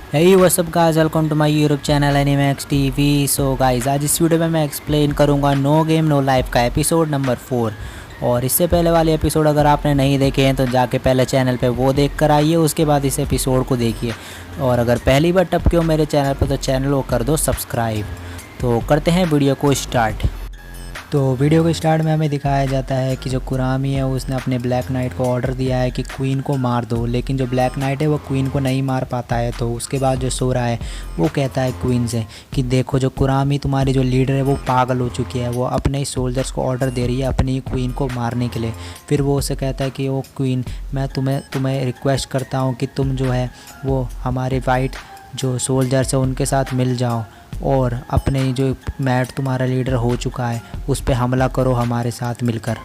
Hey what's up guys, welcome to my YouTube channel Animax TV. So guys, आज इस video में मैं explain करूंगा नो गेम नो लाइफ का episode number 4। और इससे पहले वाले एपिसोड अगर आपने नहीं देखे हैं तो जाके पहले चैनल पे वो देख कर आइए, उसके बाद इस एपिसोड को देखिए। और अगर पहली बार टपके हो मेरे चैनल पर तो चैनल को कर दो सब्सक्राइब। तो करते हैं वीडियो को स्टार्ट। तो वीडियो के स्टार्ट में हमें दिखाया जाता है कि जो कुरामी है उसने अपने ब्लैक नाइट को ऑर्डर दिया है कि क्वीन को मार दो, लेकिन जो ब्लैक नाइट है वो क्वीन को नहीं मार पाता है। तो उसके बाद जो सोरा है वो कहता है क्वीन से कि देखो, जो कुरामी तुम्हारी जो लीडर है वो पागल हो चुकी है, वो अपने ही सोल्जर्स को ऑर्डर दे रही है अपनी क्वीन को मारने के लिए। फिर वो उसे कहता है कि ओ क्वीन, मैं तुम्हें रिक्वेस्ट करता हूँ कि तुम जो है वो हमारे वाइट जो सोल्जर्स है उनके साथ मिल जाओ और अपने जो मैट तुम्हारा लीडर हो चुका है उस पर हमला करो हमारे साथ मिलकर।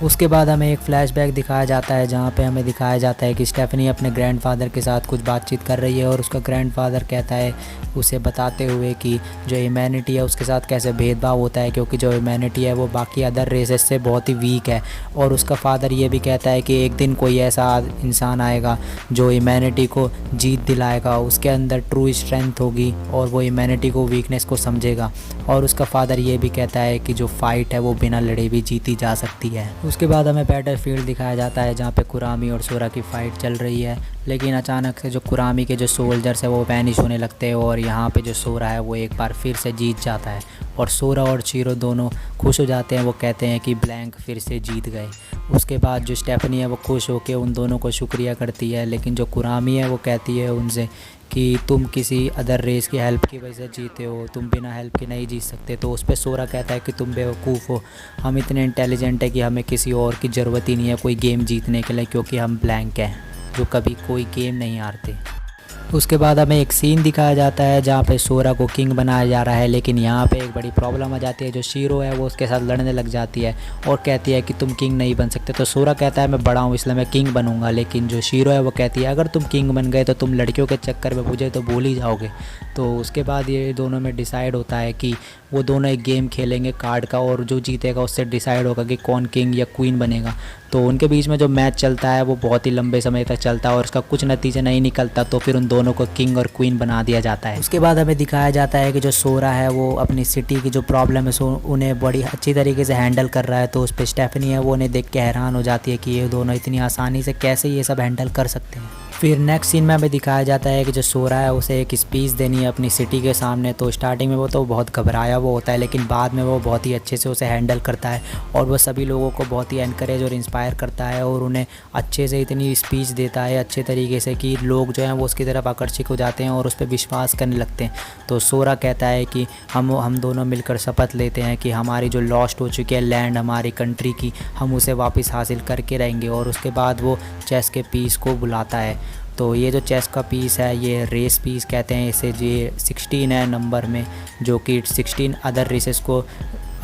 उसके बाद हमें एक फ्लैशबैक दिखाया जाता है जहाँ पे हमें दिखाया जाता है कि स्टेफनी अपने ग्रैंडफादर के साथ कुछ बातचीत कर रही है और उसका ग्रैंडफादर कहता है उसे बताते हुए कि जो ह्यूमैनिटी है उसके साथ कैसे भेदभाव होता है, क्योंकि जो ह्यूमैनिटी है वो बाकी अदर रेसेस से बहुत ही वीक है। और उसका फादर ये भी कहता है कि एक दिन कोई ऐसा इंसान आएगा जो ह्यूमैनिटी को जीत दिलाएगा, उसके अंदर ट्रू स्ट्रेंथ होगी और वो ह्यूमैनिटी को वीकनेस को समझेगा। और उसका फादर ये भी कहता है कि जो फाइट है वो बिना लड़े भी जीती जा सकती है। उसके बाद हमें बैटल फील्ड दिखाया जाता है जहाँ पे कुरामी और सोरा की फ़ाइट चल रही है, लेकिन अचानक से जो कुरामी के जो सोल्जर्स है वो वैनिश होने लगते हैं और यहाँ पे जो सोरा है वो एक बार फिर से जीत जाता है। और सोरा और चीरो दोनों खुश हो जाते हैं, वो कहते हैं कि ब्लैंक फिर से जीत गए। उसके बाद जो स्टेफनी है वो खुश होकर उन दोनों को शुक्रिया करती है, लेकिन जो कुरामी है वो कहती है उनसे कि तुम किसी अदर रेस की हेल्प की वजह से जीते हो, तुम बिना हेल्प के नहीं जीत सकते। तो उस पर सोरा कहता है कि तुम बेवकूफ़ हो, हम इतने इंटेलिजेंट है कि हमें किसी और की ज़रूरत ही नहीं है कोई गेम जीतने के लिए, क्योंकि हम ब्लैंक हैं जो कभी कोई गेम नहीं हारते। उसके बाद हमें एक सीन दिखाया जाता है जहाँ पे सोरा को किंग बनाया जा रहा है, लेकिन यहाँ पे एक बड़ी प्रॉब्लम आ जाती है। जो शीरो है वो उसके साथ लड़ने लग जाती है और कहती है कि तुम किंग नहीं बन सकते। तो सोरा कहता है मैं बड़ा हूँ इसलिए मैं किंग बनूंगा, लेकिन जो शीरो है वो कहती है अगर तुम किंग बन गए तो तुम लड़कियों के चक्कर में मुझे तो भूल ही जाओगे। तो उसके बाद ये दोनों में डिसाइड होता है कि वो दोनों एक गेम खेलेंगे कार्ड का और जो जीतेगा उससे डिसाइड होगा कि कौन किंग या क्वीन बनेगा। तो उनके बीच में जो मैच चलता है वो बहुत ही लंबे समय तक चलता है और उसका कुछ नतीजा नहीं निकलता, तो फिर उन दोनों को किंग और क्वीन बना दिया जाता है। उसके बाद हमें दिखाया जाता है कि जो सोरा है वो अपनी सिटी की जो प्रॉब्लम है सो उन्हें बड़ी अच्छी तरीके से हैंडल कर रहा है। तो उस पर स्टेफनी है वो उन्हें देख के हैरान हो जाती है कि ये दोनों इतनी आसानी से कैसे ये सब हैंडल कर सकते हैं। फिर नेक्स्ट सीन में हमें दिखाया जाता है कि जो सोरा है उसे एक स्पीच देनी है अपनी सिटी के सामने। तो स्टार्टिंग में वो तो बहुत घबराया वो होता है, लेकिन बाद में वो बहुत ही अच्छे से उसे हैंडल करता है और वो सभी लोगों को बहुत ही एनकरेज और इंस्पायर करता है और उन्हें अच्छे से इतनी स्पीच देता है अच्छे तरीके से कि लोग जो हैं वो उसकी तरफ आकर्षित हो जाते हैं और उस पर विश्वास करने लगते हैं। तो सोरा कहता है कि हम दोनों मिलकर शपथ लेते हैं कि हमारी जो लॉस्ट हो चुकी है लैंड हमारी कंट्री की, हम उसे वापस हासिल करके रहेंगे। और उसके बाद वो चेस के पीस को बुलाता है। तो ये जो चेस का पीस है ये रेस पीस कहते हैं इसे, ये 16 है नंबर में, जो कि 16 अदर रेसेस को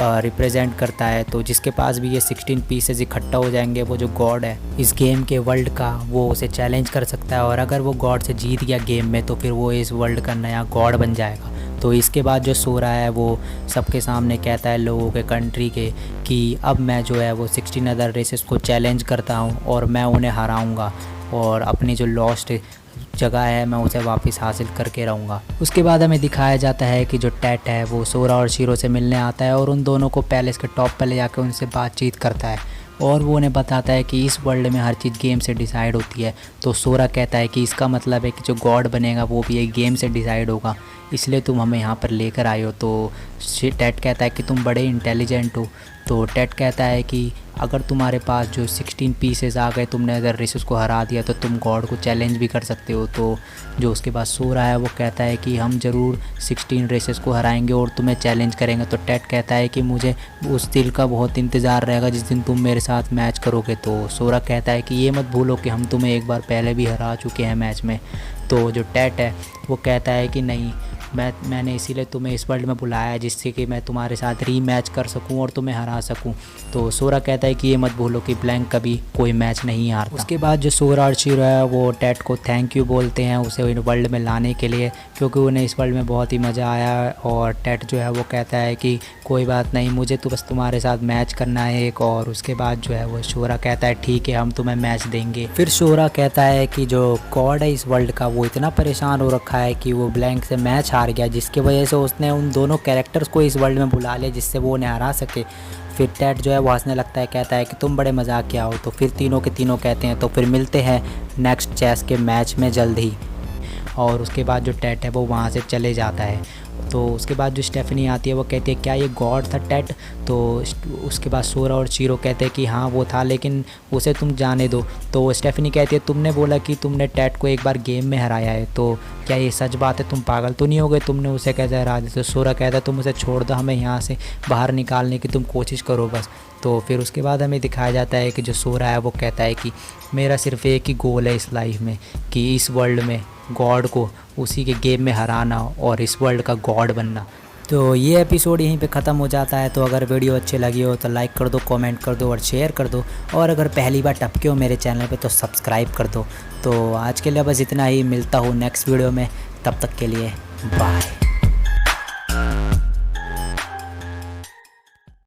रिप्रेजेंट करता है। तो जिसके पास भी ये 16 पीसेस इकट्ठा हो जाएंगे वो जो गॉड है इस गेम के वर्ल्ड का वो उसे चैलेंज कर सकता है, और अगर वो गॉड से जीत गया गेम में तो फिर वो इस वर्ल्ड का नया गॉड बन जाएगा। तो इसके बाद जो सोरा है वो सबके सामने कहता है लोगों के कंट्री के कि अब मैं जो है वो 16 अदर रेसेस को चैलेंज करता हूँ और मैं उन्हें हराऊँगा और अपनी जो लॉस्ट जगह है मैं उसे वापस हासिल करके रहूँगा। उसके बाद हमें दिखाया जाता है कि जो टैट है वो सोरा और शीरो से मिलने आता है और उन दोनों को पैलेस के टॉप पर ले जाकर उनसे बातचीत करता है और वो उन्हें बताता है कि इस वर्ल्ड में हर चीज़ गेम से डिसाइड होती है। तो सोरा कहता है कि इसका मतलब है कि जो गॉड बनेगा वो भी एक गेम से डिसाइड होगा, इसलिए तुम हमें यहाँ पर लेकर आए हो। तो टैट कहता है कि तुम बड़े इंटेलिजेंट हो। तो टैट कहता है कि अगर तुम्हारे पास जो 16 पीसेस आ गए, तुमने अगर रेसेस को हरा दिया तो तुम गॉड को चैलेंज भी कर सकते हो। तो जो उसके बाद सोरा है वो कहता है कि हम ज़रूर 16 रेसेस को हराएंगे और तुम्हें चैलेंज करेंगे। तो टैट कहता है कि मुझे उस दिन का बहुत इंतज़ार रहेगा जिस दिन तुम मेरे साथ मैच करोगे। तो सोरा कहता है कि ये मत भूलो कि हम तुम्हें एक बार पहले भी हरा चुके हैं मैच में। तो जो टैट है वो कहता है कि नहीं, मैंने इसीलिए तुम्हें इस वर्ल्ड में बुलाया है जिससे कि मैं तुम्हारे साथ रीमैच कर सकूं और तुम्हें हरा सकूं। तो सोरा कहता है कि ये मत भूलो कि ब्लैंक कभी कोई मैच नहीं हारता। उसके बाद जो सोरा और शीरो है वो टेड को थैंक यू बोलते हैं उसे वर्ल्ड में लाने के लिए, क्योंकि उन्हें इस वर्ल्ड में बहुत ही मज़ा आया। और टेड जो है वो कहता है कि कोई बात नहीं, मुझे तो बस तुम्हारे साथ मैच करना है एक। और उसके बाद जो है वो सोरा कहता है ठीक है, हम तुम्हें मैच देंगे। फिर सोरा कहता है कि जो गॉड है इस वर्ल्ड का वो इतना परेशान हो रखा है कि वो ब्लैंक से मैच हार गया, जिसकी वजह से उसने उन दोनों कैरेक्टर्स को इस वर्ल्ड में बुला लिया जिससे वो उन्हें हरा सके। फिर टेड जो है वो हंसने लगता है, कहता है कि तुम बड़े मजाकिया हो। तो फिर तीनों के तीनों कहते हैं तो फिर मिलते हैं नेक्स्ट चेस के मैच में जल्द ही। और उसके बाद जो टेड है वो वहाँ से चले जाता है। तो उसके बाद जो स्टेफनी आती है वो कहती है क्या ये गॉड था टेड? तो उसके बाद सोरा और शीरो कहते हैं कि हाँ वो था, लेकिन उसे तुम जाने दो। तो स्टेफनी कहती है तुमने बोला कि तुमने टेड को एक बार गेम में हराया है, तो क्या ये सच बात है? तुम पागल तो नहीं हो गए, तुमने उसे कैसे हरा दिया? तो सोरा कहता है तुम उसे छोड़ दो, हमें यहाँ से बाहर निकालने की तुम कोशिश करो बस। तो फिर उसके बाद हमें दिखाया जाता है कि जो सोरा है वो कहता है कि मेरा सिर्फ एक ही गोल है इस लाइफ में, कि इस वर्ल्ड में गॉड को उसी के गेम में हराना और इस वर्ल्ड का गॉड बनना। तो ये एपिसोड यहीं पे ख़त्म हो जाता है। तो अगर वीडियो अच्छी लगी हो तो लाइक कर दो, कमेंट कर दो और शेयर कर दो। और अगर पहली बार टपके हो मेरे चैनल पे तो सब्सक्राइब कर दो। तो आज के लिए बस इतना ही, मिलता हूँ नेक्स्ट वीडियो में, तब तक के लिए बाय।